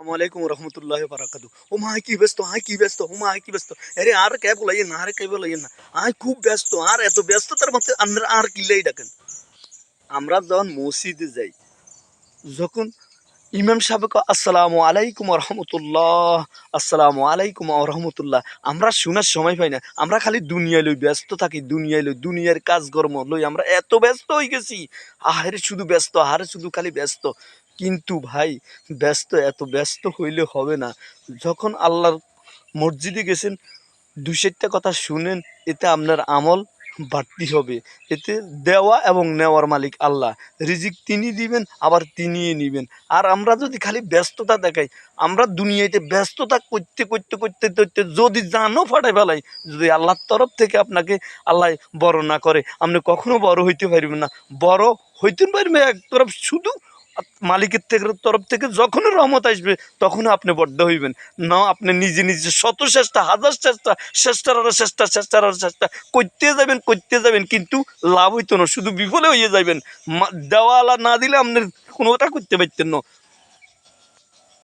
वालेकुम रहमतुल्लाहि बाराकातु। Oh my की ব্যস্ত আয় কি ব্যস্ত ও মায় কি ব্যস্ত আরে আর কে বলাইয়েন না আরে কে বলাইয়েন না আয় খুব ব্যস্ত আর এত ব্যস্ততার মধ্যে আমরা আর কিল্লাই ডাকেন আমরা যখন মসজিদে যাই যখন ইমাম সাহেবকে আসসালামু আলাইকুম রহমতুল্লাহ আসসালামু আলাইকুম রহমতুল্লাহ আমরা শোনার সময় পাই না আমরা খালি দুনিয়া লই ব্যস্ত থাকি দুনিয়া লই দুনিয়ার কাজকর্ম লই আমরা এত ব্যস্ত হয়ে গেছি আহারে শুধু ব্যস্ত আহারে শুধু খালি ব্যস্ত কিন্তু ভাই ব্যস্ত এত ব্যস্ত হইলে হবে না যখন আল্লাহর মসজিদে গেছেন দুই চারটা কথা শুনেন এতে আপনার আমল বাড়তি হবে এতে দেওয়া এবং নেওয়ার মালিক আল্লাহ রিজিক তিনি দিবেন আবার তিনিই নিবেন আর আমরা যদি খালি ব্যস্ততা দেখাই আমরা দুনিয়াতে ব্যস্ততা করতে করতে করতে করতে যদি জানো ফাটাই ফেলাই যদি আল্লাহর তরফ থেকে আপনাকে আল্লাহ বড় না করে আপনি কখনো বড় হইতে পারবেন না বড় হইতে পারবেন এক তরফ শুধু মালিকের তরফ থেকে যখনই রহমত আসবে তখনই আপনি বদ্ধ হইবেন না আপনি নিজে নিজে শত চেষ্টা হাজার চেষ্টা চেষ্টার চেষ্টা করতে যাবেন কিন্তু লাভ হইতো না শুধু বিফলে হয়ে যাবেন দেওয়ালা না দিলে আপনি কোনোটা করতে পারতেন না